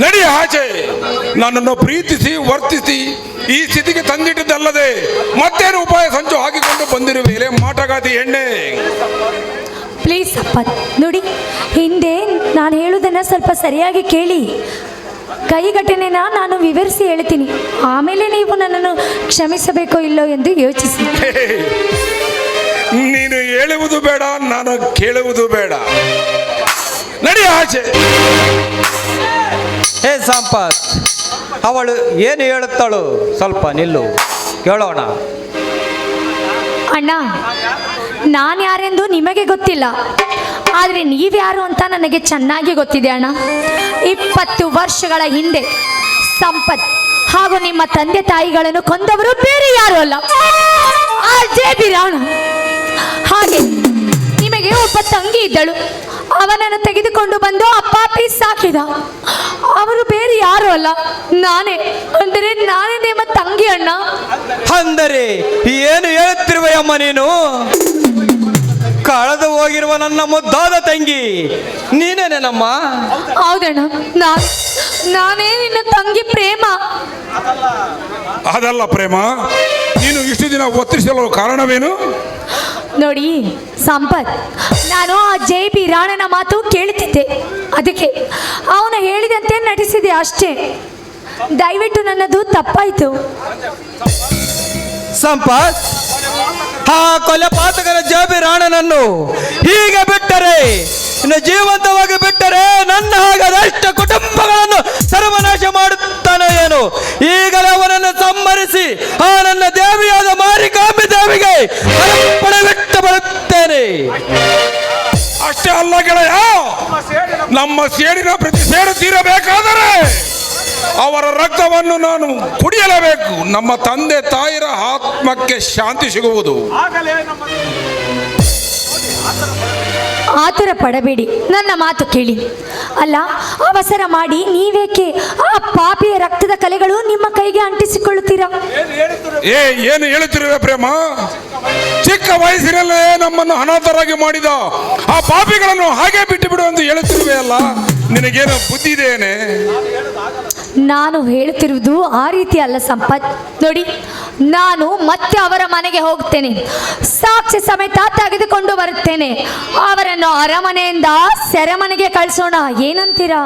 ನಡಿ ಆಚೆ. ನನ್ನನ್ನು ಪ್ರೀತಿಸಿ ವರ್ತಿಸಿ ಈ ಸ್ಥಿತಿಗೆ ತಂದಿಟ್ಟಿದ್ದಲ್ಲದೆ ಮತ್ತೇನು ಉಪಾಯ ಸಂಚು ಹಾಕಿಕೊಂಡು ಬಂದಿರುವೆ ಮಾಟಗಾತಿ ಎಣ್ಣೆ. ಪ್ಲೀಸ್ ಸಂಪತ್, ನೋಡಿ, ಹಿಂದೆ ನಾನು ಹೇಳುವುದನ್ನು ಸ್ವಲ್ಪ ಸರಿಯಾಗಿ ಕೇಳಿ. ಕೈಘಟನೆನ ನಾನು ವಿವರಿಸಿ ಹೇಳ್ತೀನಿ, ಆಮೇಲೆ ನೀವು ನನ್ನನ್ನು ಕ್ಷಮಿಸಬೇಕೋ ಇಲ್ಲೋ ಎಂದು ಯೋಚಿಸಿ. ನೀನು ಹೇಳುವುದು ಬೇಡ, ನಾನು ಕೇಳುವುದು ಬೇಡ. ನಡಿ ಆಚೆ. ಹೇ ಸಂಪತ್, ಅವಳು ಏನು ಹೇಳುತ್ತಾಳು ಸ್ವಲ್ಪ ನಿಲ್ಲು, ಕೇಳೋಣ. ಅಣ್ಣ, ನಾನು ಯಾರೆಂದು ನಿಮಗೆ ಗೊತ್ತಿಲ್ಲ, ಆದರೆ ನೀವ್ಯಾರು ಅಂತ ನನಗೆ ಚೆನ್ನಾಗಿ ಗೊತ್ತಿದೆ ಅಣ್ಣ. 20 ವರ್ಷಗಳ ಹಿಂದೆ ಸಂಪತ್ ಹಾಗೂ ನಿಮ್ಮ ತಂದೆ ತಾಯಿಗಳನ್ನು ಕೊಂದವರು ಬೇರೆ ಯಾರು ಅಲ್ಲ, ಆ JB ರಾಣ. ಹಾಗೆ ನಿಮಗೆ ಒಬ್ಬ ತಂಗಿ ಇದ್ದಳು, ಅವನನ್ನು ತೆಗೆದುಕೊಂಡು ಬಂದು ಅಪ್ಪಾಪಿ ಸಾಕಿದ. ಅವರು ಬೇರೆ ಯಾರು ಅಲ್ಲ, ನಾನೇ. ಅಂದರೆ ನಾನೇ ನಿಮ್ಮ ತಂಗಿ ಅಣ್ಣ. ಅಂದರೆ ಏನು ಹೇಳುತ್ತಿರುವೆಯಮ್ಮ ನೀನು? ಕಳೆದು ಹೋಗಿರುವ ನನ್ನ ಮುದ್ದಾದ ತಂಗಿ ನೀನೇನೇನಮ್ಮ? ಹೌದಣ್ಣ, ನಾನೇ ನಿನ್ನ ತಂಗಿ ಪ್ರೇಮ. ಅದಲ್ಲ ಪ್ರೇಮ, ನೀನು ಇಷ್ಟು ದಿನ ಒತ್ತರಿಸಲು ಕಾರಣವೇನು? ನೋಡಿ ಸಂಪತ್, ನಾನು ಆ JB ರಾಣನ ಮಾತು ಕೇಳುತ್ತಿದ್ದೆ, ಅದಕ್ಕೆ ಅವನು ಹೇಳಿದಂತೆ ನಟಿಸಿದೆ ಅಷ್ಟೇ. ದಯವಿಟ್ಟು ನನ್ನದು ತಪ್ಪಾಯಿತು. ಸಂಪತ್, ಆ ಕೊಲೆಪಾತಕರ JB ರಾಣನನ್ನು ಹೀಗೆ ಬಿಟ್ಟರೆ, ಇನ್ನು ಜೀವಂತವಾಗಿ ಬಿಟ್ಟರೆ ನನ್ನ ಹಾಗಾದಷ್ಟು ಕುಟುಂಬಗಳನ್ನು ಸರ್ವನಾಶ ಮಾಡುತ್ತಾನೆ ಏನು? ಈಗಲೇ ಅವನನ್ನು ಸಂಹರಿಸಿ ಆ ನನ್ನ ದೇವಿಯಾದ ಮಾರಿಕಾಂಬಿ ದೇವಿಗೆ ಅರ್ಪಣೆ ಬಿಟ್ಟು ಬರುತ್ತೇನೆ. ಅಷ್ಟೇ ಅಲ್ಲ ಗೆಳೆಯ, ನಮ್ಮ ಸೇಡಿನ ಪ್ರತಿ ಸೇಡು ತೀರಬೇಕಾದರೆ ಅವರ ರಕ್ತವನ್ನು ನಾನು ಕುಡಿಯಲೇಬೇಕು. ನಮ್ಮ ತಂದೆ ತಾಯಿರ ಆತ್ಮಕ್ಕೆ ಶಾಂತಿ ಸಿಗುವುದು. ಆತುರ ಪಡಬೇಡಿ, ನನ್ನ ಮಾತು ಕೇಳಿ. ಅಲ್ಲ, ಅವಸರ ಮಾಡಿ ನೀವೇಕೆ ಆ ಪಾಪಿಯ ರಕ್ತದ ಕಲೆಗಳು ನಿಮ್ಮ ಕೈಗೆ ಅಂಟಿಸಿಕೊಳ್ಳುತ್ತೀರಾ? ಏನು ಹೇಳುತ್ತಿರುವೆ ಪ್ರೇಮ? ಚಿಕ್ಕ ವಯಸ್ಸಿನಲ್ಲೇ ನಮ್ಮನ್ನು ಅನಾಥರಾಗಿ ಮಾಡಿದ ಆ ಪಾಪಿಗಳನ್ನು ಹಾಗೆ ಬಿಟ್ಟು ಬಿಡು ಎಂದು ಹೇಳುತ್ತಿರುವೆ ಅಲ್ಲ, ನಿನಗೇನು ಬುದ್ಧಿ ಇದೆಯೇನೆ? ನಾನು ಹೇಳುತ್ತಿರುವುದು ಆ ರೀತಿ ಅಲ್ಲ ಸಂಪತ್. ನೋಡಿ, ನಾನು ಮತ್ತೆ ಅವರ ಮನೆಗೆ ಹೋಗ್ತೇನೆ, ಸಾಕ್ಷಿ ಸಮೇತ ತೆಗೆದುಕೊಂಡು ಬರುತ್ತೇನೆ. ಅವರನ್ನು ಅರಮನೆಯಿಂದ ಸೆರೆಮನೆಗೆ ಕಳಿಸೋಣ, ಏನಂತೀರಾ?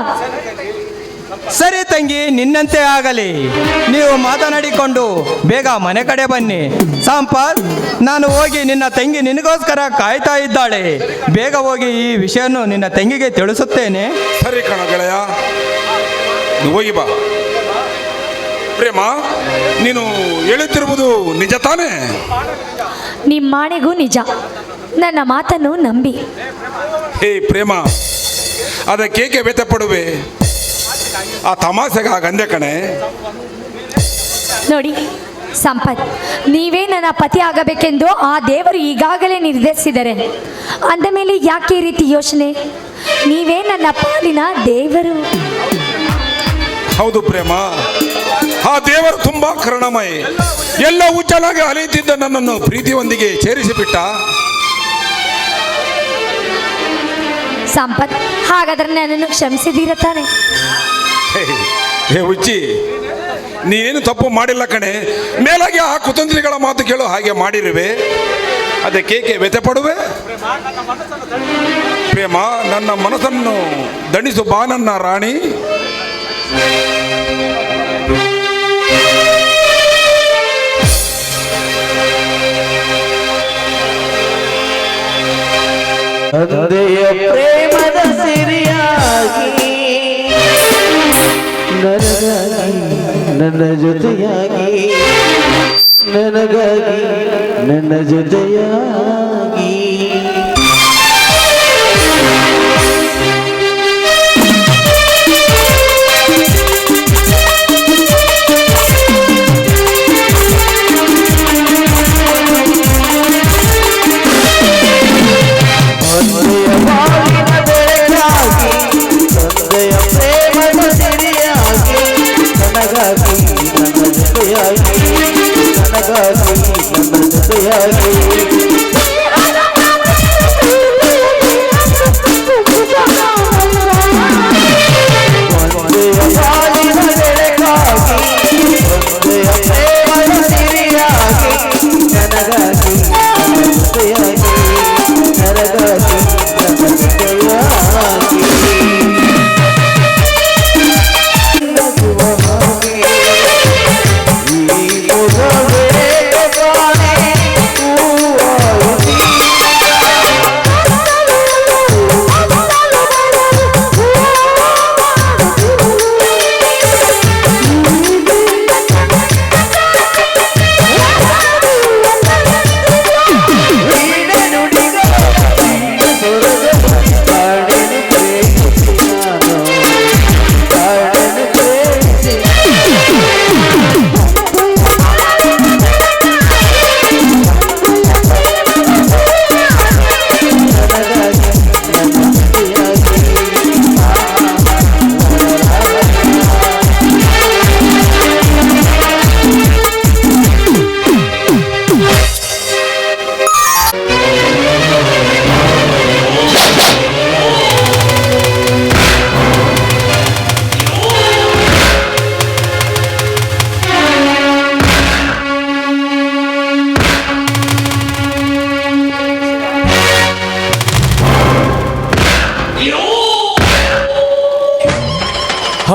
ಸರಿ ತಂಗಿ, ನಿನ್ನಂತೆ ಆಗಲಿ. ನೀವು ಮಾತನಾಡಿಕೊಂಡು ಬೇಗ ಮನೆ ಕಡೆ ಬನ್ನಿ. ಸಂಪತ್, ನಾನು ಹೋಗಿ ನಿನ್ನ ತಂಗಿ ನಿನಗೋಸ್ಕರ ಕಾಯ್ತಾ ಇದ್ದಾಳೆ. ಬೇಗ ಹೋಗಿ ಈ ವಿಷಯವನ್ನು ನಿನ್ನ ತಂಗಿಗೆ ತಿಳಿಸುತ್ತೇನೆ. ಸರಿ ಕಣ ಗೆಳೆಯ, ಹೋಗಿ ಬಾ. ಪ್ರೇಮ, ನೀನು ಹೇಳುತ್ತಿರುವುದು ನಿಜ ತಾನೇ? ನಿಮ್ಮಾಣೆಗೂ ನಿಜ, ನನ್ನ ಮಾತನ್ನು ನಂಬಿ. ಹೇ ಪ್ರೇಮ, ಅದಕ್ಕೇಕೆ ವ್ಯಥೆ ಪಡುವೆ? ಆ ತಮಾಷೆಗ ಗಂದೆ ಕಣೆ. ನೋಡಿ ಸಂಪತ್, ನೀವೇ ನನ್ನ ಪತಿ ಆಗಬೇಕೆಂದು ಆ ದೇವರು ಈಗಾಗಲೇ ನಿರ್ಧರಿಸಿದರೆ, ಅಂದ ಮೇಲೆ ಯಾಕೆ ಈ ರೀತಿ ಯೋಚನೆ? ನೀವೇ ನನ್ನ ಪಾಲಿನ ದೇವರು. ಹೌದು ಪ್ರೇಮ, ಆ ದೇವರು ತುಂಬಾ ಕರುಣಮಯ. ಎಲ್ಲ ಉಚ್ಚಲಾಗಿ ಅಲೆಯುತ್ತಿದ್ದ ನನ್ನನ್ನು ಪ್ರೀತಿಯೊಂದಿಗೆ ಸೇರಿಸಿಬಿಟ್ಟ. ಸಂಪತ್, ಹಾಗಾದ್ರೆ ನನ್ನನ್ನು ಕ್ಷಮಿಸಿದೀರ ತಾನೆ? ಹೇ ಹುಚ್ಚಿ, ನೀನೇನು ತಪ್ಪು ಮಾಡಿಲ್ಲ ಕಣೆ. ಮೇಲಾಗಿ ಆ ಕುತಂತ್ರಿಗಳ ಮಾತು ಕೇಳು ಹಾಗೆ ಮಾಡಿರುವೆ, ಅದಕ್ಕೇಕೆ ವ್ಯಥೆ ಪಡುವೆ? ಪ್ರೇಮ, ನನ್ನ ಮನಸ್ಸನ್ನು ದಣಿಸು ಬಾ ನನ್ನ ರಾಣಿ. ತಂದೆಯ ಪ್ರೇಮದ ಸಿರಿಯಾಗಿ ನನಗಾಗಿ ನನ್ನ ಜೊತೆಯಾಗಿ, ನನಗಾಗಿ ನನ್ನ ಜೊತೆಯಾಗಿ.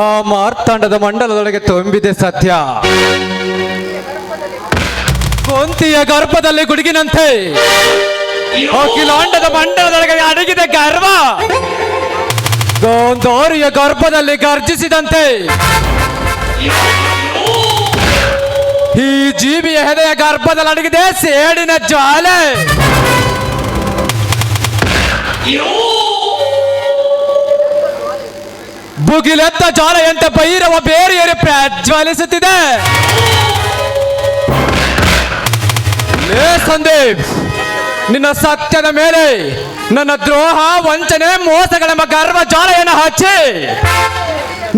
ಆ ಮಾರ್ತಾಂಡದ ಮಂಡಲದೊಳಗೆ ತುಂಬಿದೆ ಸತ್ಯ. ಕೊಂತಿಯ ಗರ್ಭದಲ್ಲಿ ಗುಡುಗಿನಂತೆ ಅಖಿಲಾಂಡದ ಮಂಡಲದೊಳಗೆ ಅಡಗಿದೆ ಗರ್ವ. ಗೋಂದೋರಿಯ ಗರ್ಭದಲ್ಲಿ ಗರ್ಜಿಸಿದಂತೆ ಈ ಜೀವಿಯ ಹೆದೆಯ ಗರ್ಭದಲ್ಲಿ ಅಡಗಿದೆ ಸೇಡಿನ ಜ್ವಾಲೆ. ಭುಗಿಲೆತ್ತ ಜ್ವಾಲೆಯಂತೆ ಭೈರವ ಬೇರೆಯರೆ ಪ್ರಜ್ವಲಿಸುತ್ತಿದೆ. ಲೇ ಸಂದೀಪ್, ನಿನ್ನ ಸತ್ಯದ ಮೇಲೆ ನನ್ನ ದ್ರೋಹ, ವಂಚನೆ, ಮೋಸಗಳೆಂಬ ಗರ್ವ ಜ್ವಾಲೆಯನ್ನು ಹಚ್ಚಿ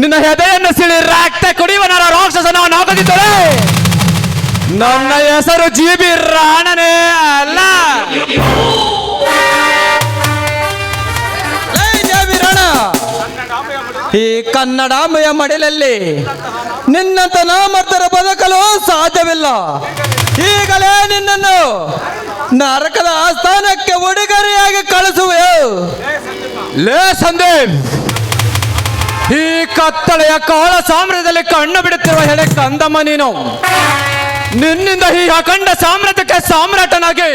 ನಿನ್ನ ಹೆದೆಯನ್ನು ಸಿಳಿ ರಕ್ತ ಕುಡಿಯುವ ನನ್ನ ರಾಕ್ಷಸನ ಹಾಕುತ್ತಿದ್ದರೆ ನನ್ನ ಹೆಸರು ಜೀಬಿ ರಾಣನೇ ಅಲ್ಲ. ಈ ಕನ್ನಡಾಂಬೆಯ ಮಡಿಲಲ್ಲಿ ನಿನ್ನಂತ ನಾಮರ್ತರ ಬದುಕಲು ಸಾಧ್ಯವಿಲ್ಲ. ಈಗಲೇ ನಿನ್ನನ್ನು ನರಕದ ಆಸ್ಥಾನಕ್ಕೆ ಉಡುಗೊರೆಯಾಗಿ ಕಳಿಸುವೆ. ಲೇ ಸಂದೀಪ್, ಈ ಕತ್ತಳೆಯ ಕಾಳ ಸಾಮ್ರಾಜ್ಯದಲ್ಲಿ ಕಣ್ಣು ಬಿಡುತ್ತಿರುವ ಹೆಡೆ ಕಂದಮ್ಮ ನೀನು. ನಿನ್ನಿಂದ ಈ ಅಖಂಡ ಸಾಮ್ರಾಜ್ಯಕ್ಕೆ ಸಾಮ್ರಾಟನಾಗಿ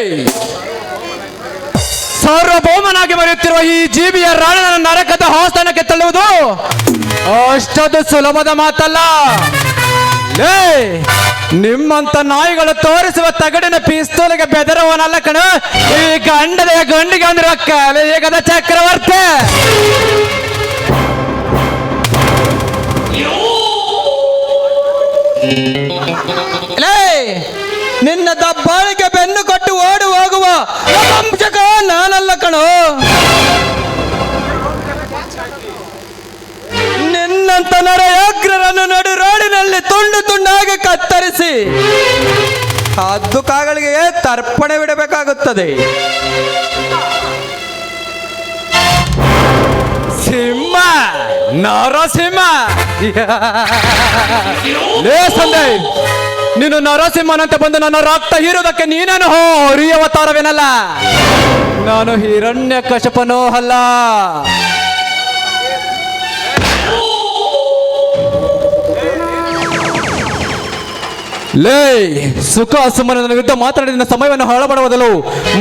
ಸಾರ್ವಭೌಮನಾಗಿ ಮರೆಯುತ್ತಿರುವ ಈ ಜೀವಿಯ ರಾಣನ ನರಕದ ಆಸ್ಥಾನಕ್ಕೆ ತಳ್ಳುವುದು ಅಷ್ಟೊಂದು ಸುಲಭದ ಮಾತಲ್ಲ. ಲೇ, ನಿಮ್ಮಂತ ನಾಯಿಗಳು ತೋರಿಸುವ ತಗಡಿನ ಪಿಸ್ತೂಲಿಗೆ ಬೆದರುವನಲ್ಲ ಕಣ ಈ ಗಂಡದೆಯ ಗಂಡಿಗೆ ಅಂದಿರುವ ಕಲಿಯುಗದ ಚಕ್ರವರ್ತಿ. ನಿನ್ನ ದಬ್ಬಾಳಿಕೆ ಬೆನ್ನು ಕೊಟ್ಟು ಓಡಿ ಹೋಗುವ ವಂಶಕ ನಾನಲ್ಲ ಕಣೋ. ನಿನ್ನಂತ ನರಯಾಗ್ರರನ್ನು ನಡು ರೋಡಿನಲ್ಲಿ ತುಂಡು ತುಂಡಾಗಿ ಕತ್ತರಿಸಿ ಹದ್ದು ಕಾಗಳಿಗೆ ತರ್ಪಣೆ ಬಿಡಬೇಕಾಗುತ್ತದೆ. ಸಿಂಹ, ನರಸಿಂಹ. ಲೇ ಸಂಜಯ್, ನೀನು ನರಸಿಂಹನಂತೆ ಬಂದು ನನ್ನ ರಕ್ತ ಹೀರುವುದಕ್ಕೆ ನೀನೇನು ಅವತಾರವೇನಲ್ಲ. ನಾನು ಹಿರಣ್ಯ ಕಶಪನೋ ಅಲ್ಲ. ಲೇ, ಸುಖ ಸುಮ್ಮನ ವಿರುದ್ಧ ಮಾತಾಡಿದ ಸಮಯವನ್ನು ಹಾಳು ಬದಲು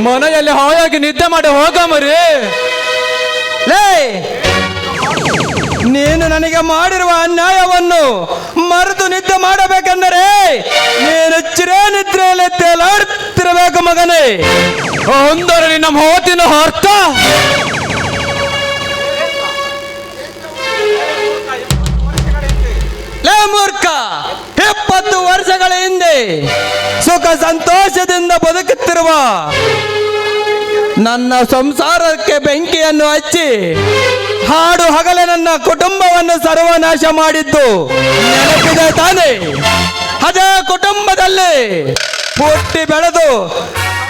ಮನೆಯಲ್ಲಿ ಹಾಯಾಗಿ ನಿದ್ದೆ ಮಾಡಿ ಹೋಗ ಮರಿ. ಲೇ, ನೀನು ನನಗೆ ಮಾಡಿರುವ ಅನ್ಯಾಯವನ್ನು ಮರೆತು ನಿದ್ದೆ ಮಾಡಬೇಕೆಂದರೆ ನೀನು ಚಿರೇ ನಿದ್ರೆಯಲ್ಲಿ ತೇಲಾಡುತ್ತಿರಬೇಕು ಮಗನೇ. ಅಂದರೆ ನಿನ್ನ ಮಾತಿನ ಅರ್ಥ ಲೇ ಮೂರ್ಖ, 20 ವರ್ಷಗಳ ಹಿಂದೆ ಸುಖ ಸಂತೋಷದಿಂದ ಬದುಕುತ್ತಿರುವ ನನ್ನ ಸಂಸಾರಕ್ಕೆ ಬೆಂಕಿಯನ್ನು ಹಚ್ಚಿ ಹಾಡು ಹಗಲೇ ನನ್ನ ಕುಟುಂಬವನ್ನು ಸರ್ವನಾಶ ಮಾಡಿದ್ದು ನೆನಪಿದೆ ತಾನೆ? ಅದೇ ಕುಟುಂಬದಲ್ಲಿ ಹುಟ್ಟಿ ಬೆಳೆದು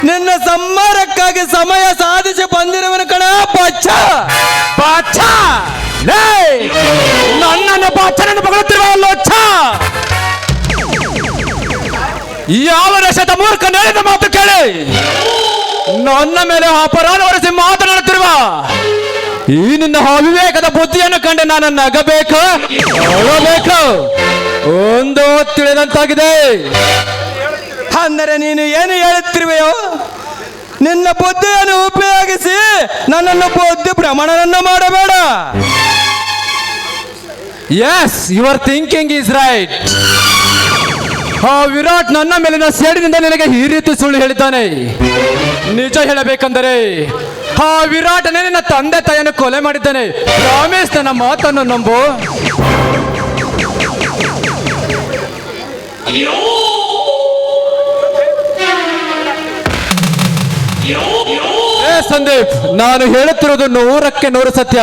ನಿನ್ನ ಸಂಹಾರಕ್ಕಾಗಿ ಸಮಯ ಸಾಧಿಸಿ ಬಂದಿರುವನು ಕಣ ಬಚ್ಚ. ಬಾಚ, ನನ್ನನ್ನು ಬಾಚನನ್ನು ಬಗಳುತ್ತಿರುವ ಲೋಚ. ಯಾವ ದೇಶದ ಮೂರ್ಖ ಹೇಳಿದ ಮಾತು ಕೇಳಿ ನನ್ನ ಮೇಲೆ ಅಪರಾಧ ಹೊರಿಸಿ ಮಾತನಾಡುತ್ತಿರುವ ಈ ನಿನ್ನ ಅವಿವೇಕದ ಬುದ್ಧಿಯನ್ನು ಕಂಡು ನಾನು ನಗಬೇಕು, ಅಳಬೇಕು, ಒಂದು ತಿಳಿದಂತಾಗಿದೆ. ಅಂದರೆ ನೀನು ಏನು ಹೇಳುತ್ತಿರುವೆಯೋ? ನಿನ್ನ ಬುದ್ಧಿಯನ್ನು ಉಪಯೋಗಿಸಿ ನನ್ನನ್ನು ಬುದ್ಧಿ ಭ್ರಮಣನನ್ನು ಮಾಡಬೇಡ. Yes, your thinking is right. ಆ ವಿರಾಟ್ ನನ್ನ ಮೇಲಿನ ಸೇಡಿನಿಂದ ನಿನಗೆ ಈ ರೀತಿ ಸುಳ್ಳು ಹೇಳಿದ್ದಾನೆ. ನಿಜ ಹೇಳಬೇಕೆಂದರೆ ಆ ವಿರಾಟನೇ ನಿನ್ನ ತಂದೆ ತಾಯಿಯನ್ನು ಕೊಲೆ ಮಾಡಿದ್ದಾನೆ. ರಾಮೇಶ್, ನನ್ನ ಮಾತನ್ನು ನಂಬು. ಸಂದೀಪ್, ನಾನು ಹೇಳುತ್ತಿರುವುದು 100ಕ್ಕೆ 100 ಸತ್ಯ.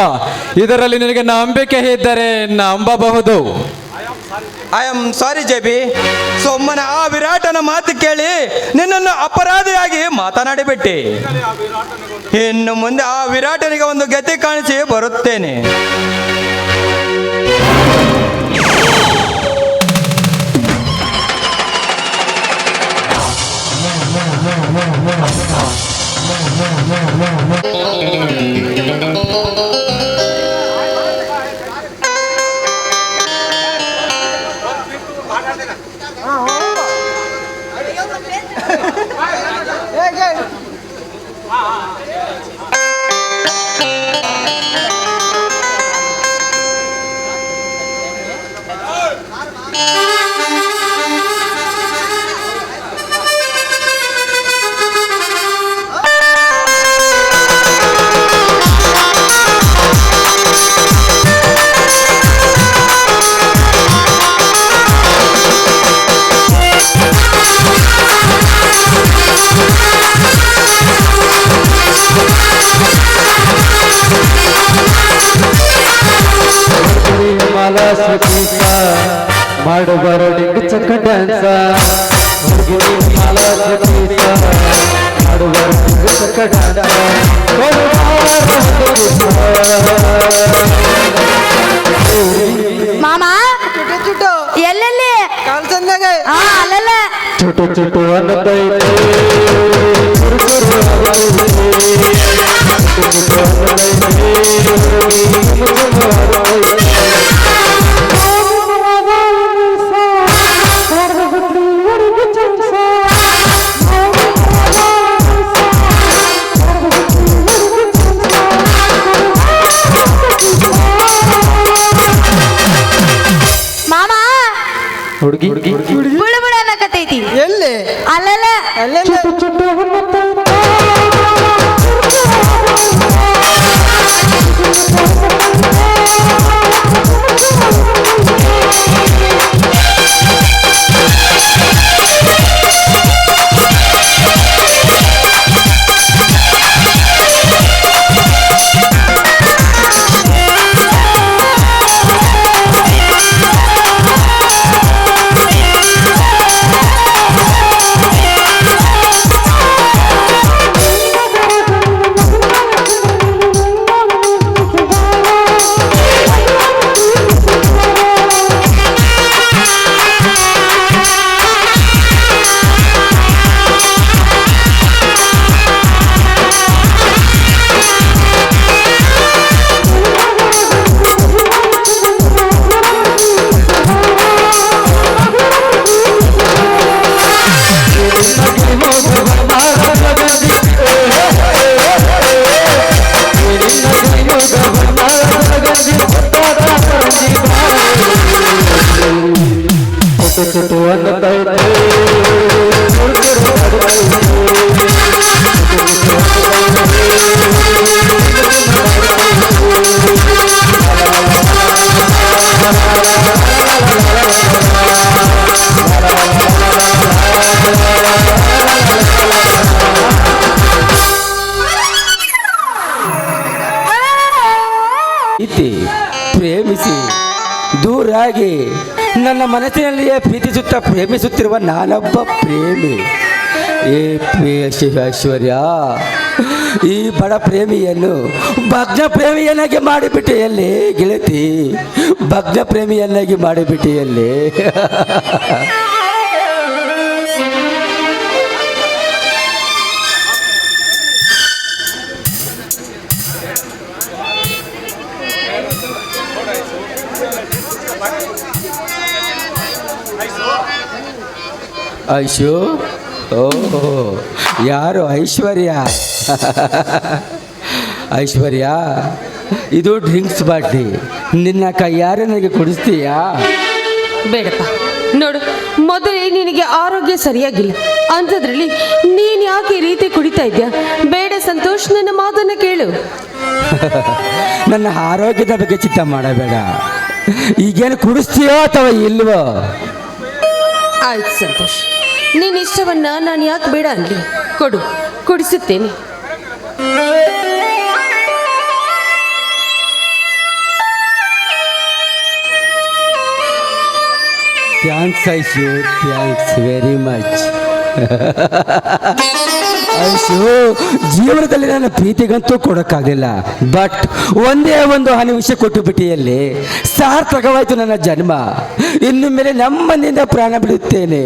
ಇದರಲ್ಲಿ ನಿನಗೆ ನಂಬಿಕೆ ಇದ್ದರೆ ನಂಬಬಹುದು. I am sorry JB. ಸೊಮ್ಮನ ಆ ವಿರಾಟನ ಮಾತು ಕೇಳಿ ನಿನ್ನನ್ನು ಅಪರಾಧಿಯಾಗಿ ಮಾತನಾಡಿಬಿಟ್ಟೆ. ಇನ್ನು ಮುಂದೆ ಆ ವಿರಾಟನಿಗೆ ಒಂದು ಗತಿ ಕಾಣಿಸಿ ಬರುತ್ತೇನೆ. ಮಾಲಾಸ ಪೀಸ ಮಾಡುವರು ಡಿಂಗ್ ಚಕ್ಕ ಡ್ಯಾನ್ಸ ಹುಡುಗಿ ಮಾಲಾಸ ಪೀಸ ಮಾಡುವರು ಡಿಂಗ್ ಚಕ್ಕ ಮಾಮ ಎಲ್ಲೆಲ್ಲಿ ಅಲ್ಲಲ್ಲ ಚುಟು ಚುಟು ಅನ್ನತೈತೆ ಹುಡುಗಿ ಬುಳ ಬುಳ ಅನ್ನಕತ್ತೈತಿ ಎಲ್ಲಿ ಅಲ್ಲಲ್ಲ ಅಲ್ಲೆಲ್ಲ ಚುಟು ಅನ್ನತೈತೆ ಇತಿ ಪ್ರೇಮಿಸಿ ದೂರಾಗಿ ನನ್ನ ಮನಸ್ಸಿನಲ್ಲಿಯೇ ಪ್ರೇಮಿಸುತ್ತಿರುವ ನಾನೊಬ್ಬ ಪ್ರೇಮಿ. ಐಶ್ವರ್ಯ, ಈ ಬಡ ಪ್ರೇಮಿಯನ್ನು ಭಗ್ನ ಪ್ರೇಮಿಯನ್ನಾಗಿ ಮಾಡಿಬಿಟ್ಟೆಯಲ್ಲೇ ಗೆಳತಿ, ಭಗ್ನ ಪ್ರೇಮಿಯನ್ನಾಗಿ ಮಾಡಿಬಿಟ್ಟೆಯಲ್ಲೇ. ಐಶು, ಓಹೋ ಯಾರು ಐಶ್ವರ್ಯ? ಐಶ್ವರ್ಯ, ಇದು ಡ್ರಿಂಕ್ಸ್ ಬಾಟ್ಲಿ, ನಿನ್ನ ಕೈಯಾರೆ ನನಗೆ ಕುಡಿಸ್ತೀಯಾ? ಬೇಡಪ್ಪ. ನೋಡು, ಮೊದಲೇ ನಿನಗೆ ಆರೋಗ್ಯ ಸರಿಯಾಗಿಲ್ಲ ಅಂಥದ್ರಲ್ಲಿ ನೀನು ಯಾಕೆ ಈ ರೀತಿ ಕುಡಿತಾ ಇದ್ಯಾ? ಬೇಡ ಸಂತೋಷ್, ನನ್ನ ಮಾತನ್ನು ಕೇಳು. ನನ್ನ ಆರೋಗ್ಯದ ಬಗ್ಗೆ ಚಿಂತೆ ಮಾಡಬೇಡ. ಈಗೇನು ಕುಡಿಸ್ತೀಯೋ ಅಥವಾ ಇಲ್ವೋ? ಆಯ್ತು ಸಂತೋಷ್, ನಿನ್ನ ಇಷ್ಟವನ್ನ ನಾನು ಯಾಕೆ ಬೇಡ ಅನ್ಲಿ? ಕೊಡು, ಕುಡಿಸುತ್ತೇನೆ. Thanks Aishu, thanks very much. Aishu, ಜೀವನದಲ್ಲಿ ನನ್ನ ಪ್ರೀತಿಗಂತೂ ಕೊಡೋಕ್ಕಾಗಲಿಲ್ಲ, ಬಟ್ ಒಂದೇ ಒಂದು ಹನಿ ವಿಷಯ ಕೊಟ್ಟು ಬಿಟ್ಟಿಯಲ್ಲಿ ಸಾರ್ಥಕವಾಯಿತು ನನ್ನ ಜನ್ಮ. ಇನ್ನು ಮೇಲೆ ನಮ್ಮನಿಂದ ಪ್ರಾಣ ಬಿಡುತ್ತೇನೆ.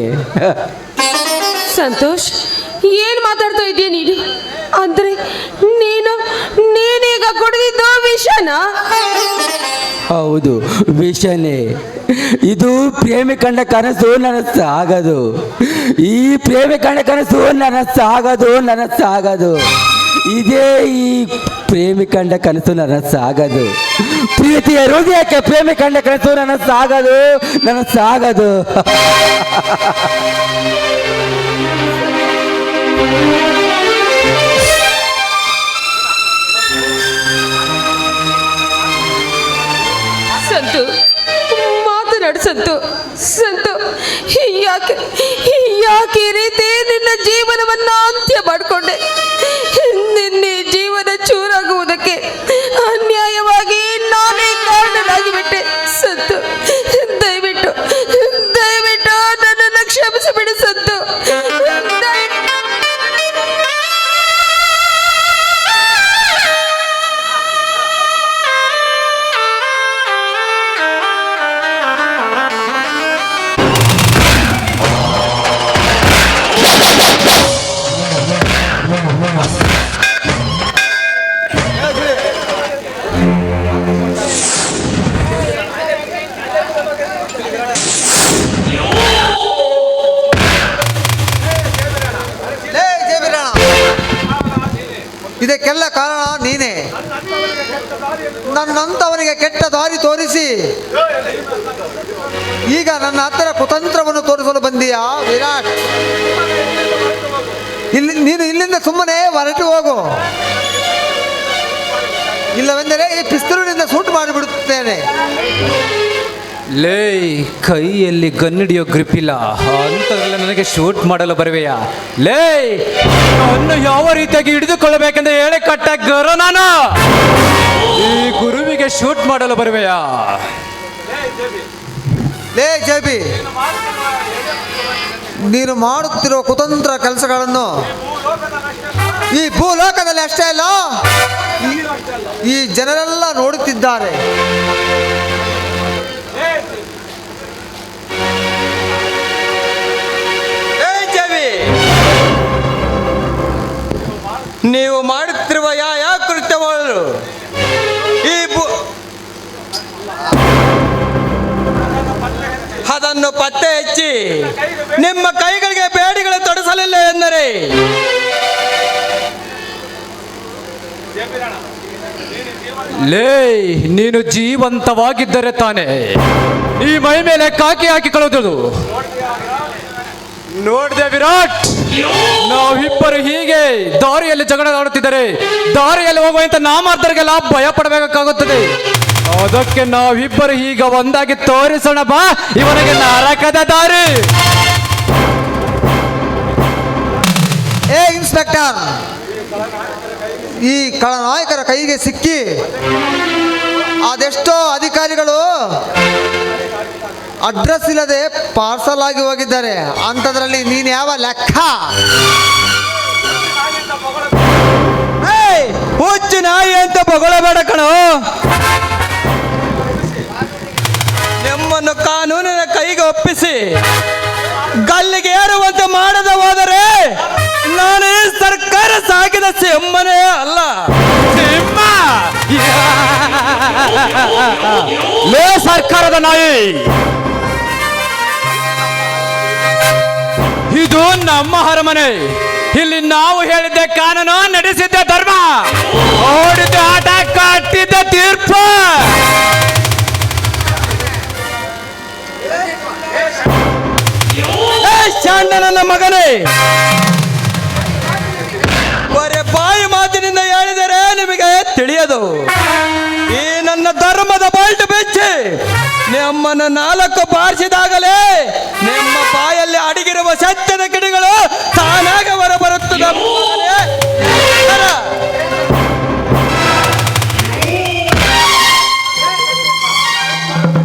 ಸಂತೋಷ್, ಏನು ಮಾತಾಡ್ತಾ ಇದೀಯ ನೀನು? ಅಂದ್ರೆ ನೀನೀಗ ಕುಡಿದಿದ್ದು ವಿಷನ? ಹೌದು, ವಿಷನೇ. ಇದು ಪ್ರೇಮಿ ಕಂಡ ಕನಸು ನನ್ನ ಸಾಗದು. ಈ ಪ್ರೇಮಿ ಕಂಡ ಕನಸು ನನ್ನ ಸಾಗದು. ಇದೇ ಈ ಪ್ರೇಮಿ ಕಂಡ ಕನಸು ನನ್ನ ಸಾಗದು. ಪ್ರೀತಿಯ ಹೃದಯಕ್ಕೆ ಪ್ರೇಮಿ ಕಂಡ ಕನಸು ನನ್ನ ಸಾಗದು. ಸಂತು, ಮಾತನಾಡು ಸಂತು. ಯಾಕೆ ಈ ರೀತಿ ನಿನ್ನ ಜೀವನವನ್ನ ಅಂತ್ಯ ಮಾಡಿಕೊಂಡೆ? ನಿನ್ನ ಜೀವನ ಚೂರಾಗುವುದಕ್ಕೆ ಅನ್ಯಾಯವಾಗಿ ನಾನೇ ಕಾರಣನಾಗಿಬಿಟ್ಟೆ ಸಂತು. ನನ್ನಂತವನಿಗೆ ಕೆಟ್ಟ ದಾರಿ ತೋರಿಸಿ ಈಗ ನನ್ನ ಹತ್ತಿರ ಕುತಂತ್ರವನ್ನು ತೋರಿಸಲು ಬಂದೀಯಾ ವಿರಾಟ್? ನೀನು ಇಲ್ಲಿಂದ ಸುಮ್ಮನೆ ಹೊರಟು ಹೋಗು, ಇಲ್ಲವೆಂದರೆ ಈ ಪಿಸ್ತೂಲಿನಿಂದ ಶೂಟ್ ಮಾಡಿಬಿಡುತ್ತೇನೆ. ಲೇ, ಕೈಯಲ್ಲಿ ಗನ್ನಿಡಿಯೋ ಗ್ರಿಪ್ ಇಲ್ಲ ಅಂತದ್ರಲ್ಲಿ ನನಗೆ ಶೂಟ್ ಮಾಡಲು ಬರುವೆಯಾ? ಲೇ, ನನ್ನ ಯಾವ ರೀತಿಯಾಗಿ ಹಿಡಿದುಕೊಳ್ಳಬೇಕೆಂದು ಹೇಳಿ ಕಟ್ಟ ಗರು ನಾನು. ಈ ಗುರುವಿಗೆ ಶೂಟ್ ಮಾಡಲು ಬರುವೆಯಾ? ಲೇ ಜಬಿ, ನೀನು ಮಾಡುತ್ತಿರೋ ಕುತಂತ್ರ ಕೆಲಸಗಳನ್ನು ಈ ಭೂಲೋಕದಲ್ಲಿ ಅಷ್ಟೇ ಅಲ್ಲ, ಈ ಜನರೆಲ್ಲ ನೋಡುತ್ತಿದ್ದಾರೆ. ನೀವು ಮಾಡುತ್ತಿರುವ ಯಾವ ಕೃತ್ಯಗಳು ಅದನ್ನು ಪತ್ತೆ ಹಚ್ಚಿ ನಿಮ್ಮ ಕೈಗಳಿಗೆ ಬೇಡಿಗಳು ತೊಡಸಲಿಲ್ಲ ಎಂದರೆ ಲೇ, ನೀನು ಜೀವಂತವಾಗಿದ್ದರೆ ತಾನೇ ಈ ಮೈ ಮೇಲೆ ಕಾಕಿ ಹಾಕಿಕೊಳ್ಳುವುದು. ನೋಡಿದೆ ವಿರಾಟ್, ನಾವಿಬ್ಬರು ಹೀಗೆ ದಾರಿಯಲ್ಲಿ ಜಗಳಾಡುತ್ತಿದ್ದರೆ ದಾರಿಯಲ್ಲಿ ಹೋಗುವಂತ ನಾಮಾರ್ಥರಿಗೆಲ್ಲ ಭಯ ಪಡಬೇಕಾಗುತ್ತದೆ. ಅದಕ್ಕೆ ನಾವಿಬ್ಬರು ಈಗ ಒಂದಾಗಿ ತೋರಿಸೋಣ ಬಾ ಇವನಿಗೆ ನರಕದ ದಾರಿ. ಏ ಇನ್ಸ್ಪೆಕ್ಟರ್, ಈ ಖಳನಾಯಕರ ಕೈಗೆ ಸಿಕ್ಕಿ ಅದೆಷ್ಟೋ ಅಧಿಕಾರಿಗಳು ಅಡ್ರೆಸ್ ಇಲ್ಲದೆ ಪಾರ್ಸಲ್ ಆಗಿ ಹೋಗಿದ್ದಾರೆ. ಅಂಥದ್ರಲ್ಲಿ ನೀನು ಯಾವ ಲೆಕ್ಕ? ಹುಚ್ಚು ನಾಯಿ ಅಂತ ಬೊಗಳಬೇಡ ಕಣೋ. ನಿಮ್ಮನ್ನು ಕಾನೂನಿನ ಕೈಗೆ ಒಪ್ಪಿಸಿ ಗಲ್ಲಿಗೆ ಏರುವಂತೆ ಮಾಡದ ಹೋದರೆ ನಾನು ಈ ಸರ್ಕಾರ ಸಾಕಿದ ಸಿಂಹನೇ ಅಲ್ಲ. ಸಿಂಹ ಲೇ, ಸರ್ಕಾರದ ನಾಯಿ, ಇದು ನಮ್ಮ ಅರಮನೆ. ಇಲ್ಲಿ ನಾವು ಹೇಳಿದ್ದೆ ಕಾನೂನು, ನಡೆಸಿದ್ದೆ ಧರ್ಮ, ಓಡಿದ ಆಟ, ಕಟ್ಟಿದ್ದ ತೀರ್ಪು. ಶಾಂಡ ನನ್ನ ಮಗನೇ, ಬರೇ ಬಾಯಿ ಮಾತಿನಿಂದ ಹೇಳಿದರೆ ನಿಮಗೆ ತಿಳಿಯದು. ಈ ನನ್ನ ಧರ್ಮದ ಬಾಲ್ಟ್ ಬೆಚ್ಚಿ ನಿಮ್ಮನ್ನು 4 ಬಾರಿಸಿದಾಗಲೇ ನಿಮ್ಮ ಬಾಯಲ್ಲಿ ಅಡಗಿರುವ ಸತ್ಯದ ಕಿಡಿಗಳು ತಾನಾಗ ಹೊರಬರುತ್ತದೆ.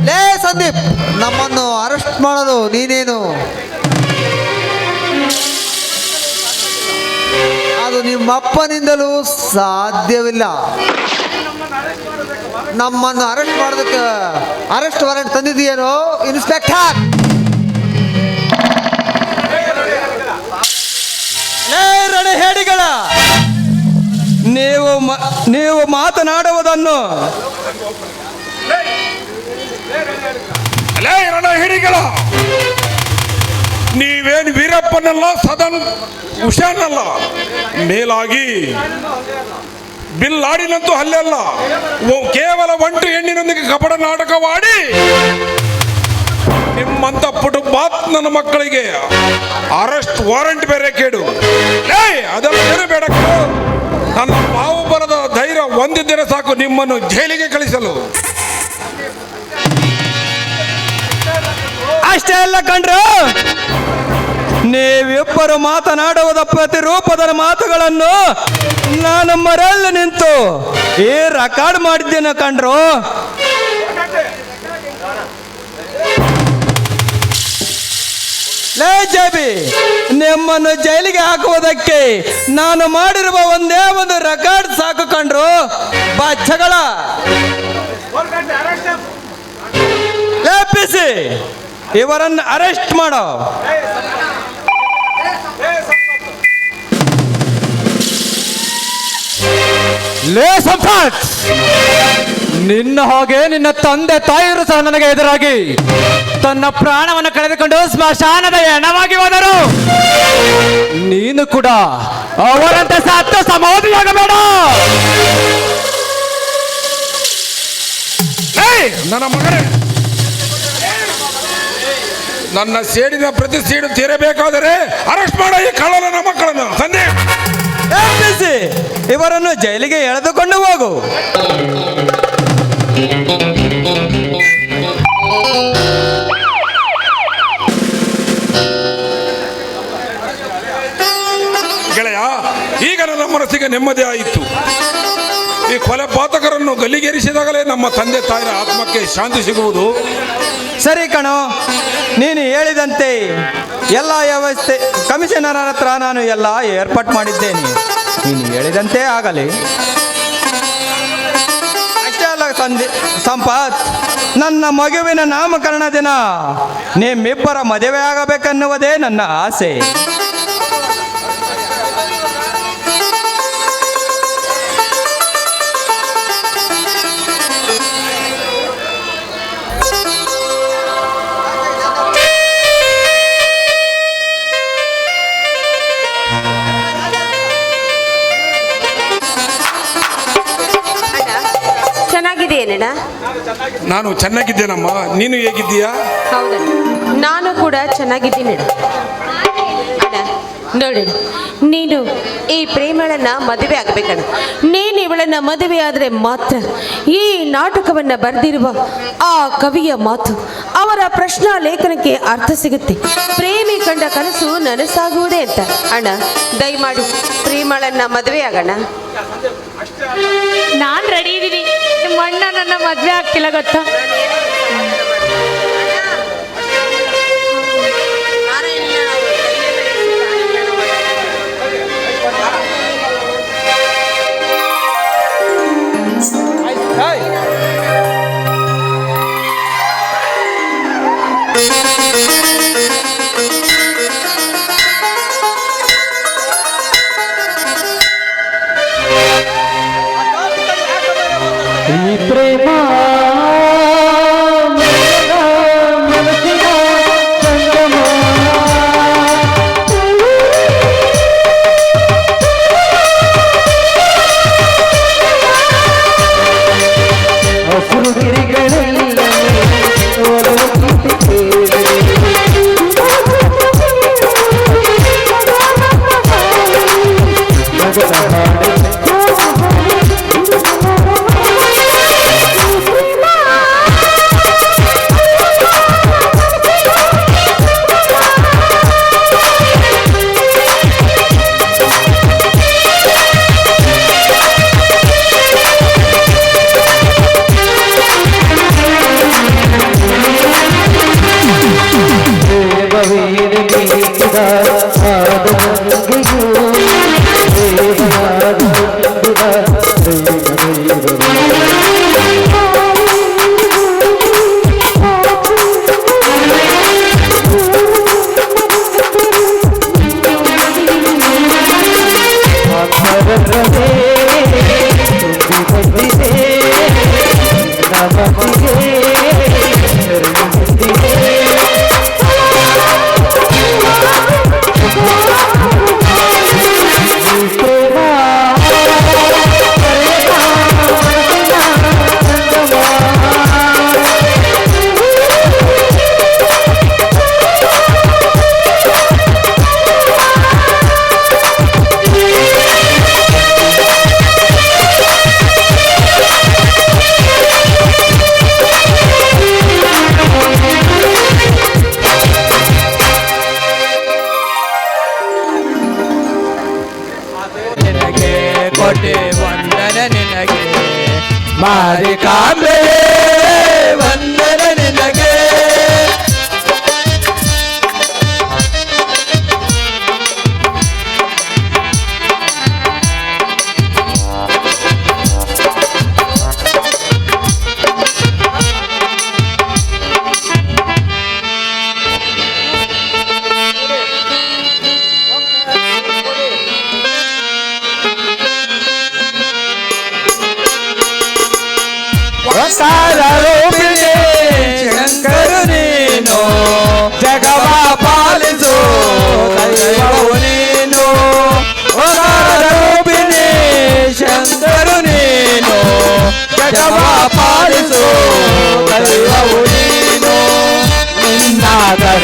ಲೇ ಸಂದೀಪ್, ನಮ್ಮನ್ನು ಅರೆಸ್ಟ್ ಮಾಡಲು ನೀನೇನು? ಅದು ನಿಮ್ಮಪ್ಪನಿಂದಲೂ ಸಾಧ್ಯವಿಲ್ಲ. ನಮ್ಮನ್ನು ಅರೆಸ್ಟ್ ಮಾಡೋದಕ್ಕೆ ಅರೆಸ್ಟ್ ವಾರೆಂಟ್ ತಂದಿದೆಯೇನೋ ಇನ್ಸ್ಪೆಕ್ಟರ್? ಹೇಡಿಗಳ, ನೀವು ಮಾತನಾಡುವುದನ್ನು ಅಲೇ ರಣ ಹಿಡಿಗಳ, ನೀವೇನು ವೀರಪ್ಪನಲ್ಲ, ಸದನ್ ಹುಷಾನಲ್ಲ, ಮೇಲಾಗಿ ಬಿಲ್ಲಾಡಿನಂತೂ ಅಲ್ಲೆಲ್ಲ ಕೇವಲ ಒಂಟು ಹೆಣ್ಣಿನೊಂದಿಗೆ ಕಪಟ ನಾಟಕವಾಡಿ ನಿಮ್ಮಂತ ಪುಟುಬಾತ್ ನನ್ನ ಮಕ್ಕಳಿಗೆ ಅರೆಸ್ಟ್ ವಾರೆಂಟ್ ಬೇರೆ ಕೇಡು. ಅದನ್ನು ಬೇಡ. ನನ್ನ ಬಾವು ಬರದ ಧೈರ್ಯ ಒಂದಿದ್ದರೆ ಸಾಕು ನಿಮ್ಮನ್ನು ಜೈಲಿಗೆ ಕಳಿಸಲು. ಅಷ್ಟೇ ಅಲ್ಲ ಕಂಡ್ರು, ನೀವಿಬ್ಬರು ಮಾತನಾಡುವುದ ಪ್ರತಿರೂಪದ ಮಾತುಗಳನ್ನು ನಾನು ಮರೆಯಲ್ಲಿ ನಿಂತು ಈ ರೆಕಾರ್ಡ್ ಮಾಡಿದ್ದೇನೆ ಕಂಡ್ರು. ಲೇ ಜಬಿ, ನಿಮ್ಮನ್ನು ಜೈಲಿಗೆ ಹಾಕುವುದಕ್ಕೆ ನಾನು ಮಾಡಿರುವ ಒಂದೇ ಒಂದು ರೆಕಾರ್ಡ್ ಸಾಕು ಕಂಡ್ರು. ಬಾಚಗಳ ಲೇಪಿಸಿ ಇವರನ್ನು ಅರೆಸ್ಟ್ ಮಾಡೋ. ಲೇ ಸಂಪತ್, ನಿನ್ನ ಹಾಗೆ ನಿನ್ನ ತಂದೆ ತಾಯಿಯರು ಸಹ ನನಗೆ ಎದುರಾಗಿ ತನ್ನ ಪ್ರಾಣವನ್ನು ಕಳೆದುಕೊಂಡು ಸ್ಮಶಾನದ ಹೆಣವಾಗಿ ಹೋದರು. ನೀನು ಕೂಡ ಅವರಂತೆ ಸತ್ತು ಸಮಾಧಿಯಾಗಬೇಡ. ಏಯ್ ನನ್ನ ಮಗನೇ, ನನ್ನ ಸೇಡಿನ ಪ್ರತಿ ಸೇಡು ತೀರಬೇಕಾದರೆ ಅರೆಸ್ಟ್ ಮಾಡ ಈ ಕಳ್ಳನ ಮಕ್ಕಳನ್ನು. ತಂದೆ ಎಬ್ಬಿಸಿ, ಇವರನ್ನು ಜೈಲಿಗೆ ಎಳೆದುಕೊಂಡು ಹೋಗು. ಗೆಳೆಯ, ಈಗ ನನ್ನ ಮನಸ್ಸಿಗೆ ನೆಮ್ಮದಿ ಆಯಿತು. ಈ ಕೊಲೆ ಪಾತಕರನ್ನು ಗಲ್ಲಿಗೇರಿಸಿದಾಗಲೇ ನಮ್ಮ ತಂದೆ ತಾಯಿರ ಆತ್ಮಕ್ಕೆ ಶಾಂತಿ ಸಿಗುವುದು. ಸರಿ ಕಣೋ, ನೀನು ಹೇಳಿದಂತೆ ಎಲ್ಲ ವ್ಯವಸ್ಥೆ ಕಮಿಷನರ್ ಹತ್ರ ನಾನು ಎಲ್ಲ ಏರ್ಪಾಟ್ ಮಾಡಿದ್ದೇನೆ. ನೀನು ಹೇಳಿದಂತೆ ಆಗಲಿ. ಅಷ್ಟೇ ಅಲ್ಲ ಸಂಪತ್, ನನ್ನ ಮಗುವಿನ ನಾಮಕರಣ ದಿನ ನಿಮ್ಮಿಬ್ಬರ ಮದುವೆ ಆಗಬೇಕನ್ನುವುದೇ ನನ್ನ ಆಸೆ. ಚೆನ್ನಾಗಿದೆಯೇನಣ್ಣ? ನಾನು ಚೆನ್ನಾಗಿದ್ದೇನಮ್ಮ, ನೀನು ಹೇಗಿದ್ದೀಯಾ? ಹೌದಣ್ಣ, ನಾನು ಕೂಡ ಚೆನ್ನಾಗಿದ್ದೀನಿ ಅಣ್ಣ. ನೋಡಿ, ನೀನು ಈ ಪ್ರೇಮಳನ್ನ ಮದುವೆ ಆಗಬೇಕಣ್ಣ. ನೀನು ಇವಳನ್ನ ಮದುವೆ ಆದರೆ ಮಾತ್ರ ಈ ನಾಟಕವನ್ನು ಬರೆದಿರುವ ಆ ಕವಿಯ ಮಾತು, ಅವರ ಪ್ರಶ್ನಾ ಲೇಖನಕ್ಕೆ ಅರ್ಥ ಸಿಗುತ್ತೆ. ಪ್ರೇಮಿ ಕಂಡ ಕನಸು ನನಸಾಗುವುದೇ ಅಂತ. ಅಣ್ಣ, ದಯಮಾಡಿ ಪ್ರೇಮಳನ್ನ ಮದುವೆ ಆಗೋಣ. ನಾನು ರೆಡಿ ಇದ್ದೀನಿ. ನಿಮ್ಮ ಅಣ್ಣ ನನ್ನ ಮದುವೆ ಆಗ್ತಿಲ್ಲ ಗೊತ್ತಾ? ಈ ಪ್ರೇಮ ಮನಸ್ಸಿನ ಸಂಗಮ. ಹಸಿರು ಗಿರಿಗಳಲ್ಲಿ ಒಲವು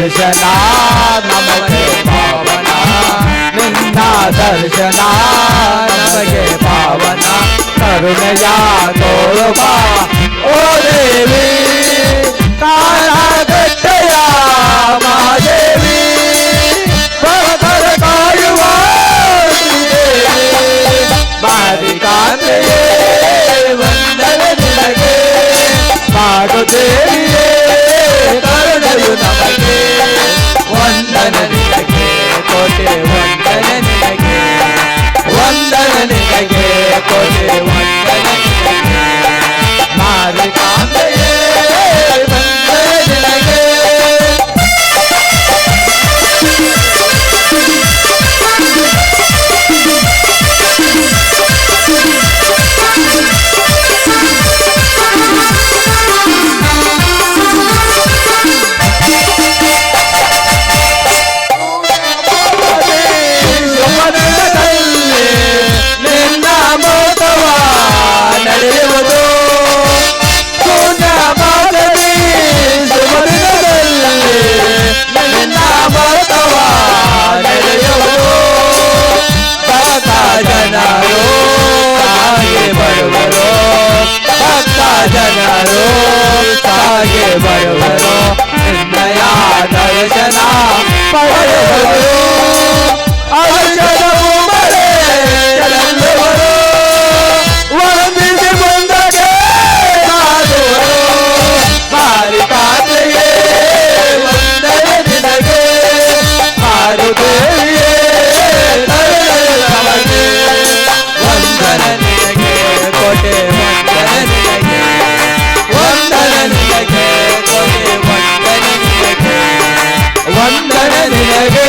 ದರ್ಶನ ನಮಗೆ ಪಾವನ, ನಿನ್ನ ದರ್ಶನ ನಮಗೆ ಪಾವನ, ಕರುಣೆಯ ತೋರುಬ ಓ ದೇವಿ, ಕಾಳಗಟ್ಟೆಯ ಮಹಾದೇವಿ, ಭಕ್ತರ ಕಾಯುವ ಮಾರಿಕಾಂತೆಯೇ ವಂದನೆ ನಿನಗೆ, ಮಾಡು ದೇವಿಯೇ ಕರುಣೆಯು ನಮಗೆ, ವಂದನೆ ನಿನಗೆ ಕೋಟೆ ವಂದನೆ ನಿನಗೆ, ವಂದನೆ ನಿನಗೆ ಕೋಟೆ ವಂದನೆ ನಿನಗೆ, ಮಾರಿಕಾಂತೆಯೇ ವಂದನೆ ನಿನಗೆ. ನಿನ್ನ ಮೋದವ ನಡೆಯುವುದು ಪುಣ್ಯಮಾಸದಿ ಸುಮದಿನದಲ್ಲಿ, ನಿನ್ನ ಮೋದವ ನಡೆಯುವುದು ಭಕ್ತ ಜನರು ಸಾಗಿ ಬರುವರು, ಭಕ್ತ ಜನರು ಸಾಗಿ ಬರುವರು, ನಿನ್ನಯ ದರ್ಶನ ಪಡೆಯುವರು, ಔಷಧವು ಮಳೆ ಚೆಲ್ಲುವರು, ವಂದಿಸಿ ಮುಂದಕ್ಕೆ ಸಾಗುವರು, ಮಾರಿಕಾಂತೆಯೇ ವಂದನೆ ನಿನಗೆ, ಮಾರು ದೇವಿಯೇ ಕರುಣೆಯು ನಮಗೆ, ವಂದನೆ ನಿನಗೆ ಕೋಟೆ ವಂದನೆ ನಿನಗೆ, ವಂದನೆ ನಿನಗೆ ಕೋಟೆ ವಂದನೆ ನಿನಗೆ, ವಂದನೆ ನಿನಗೆ.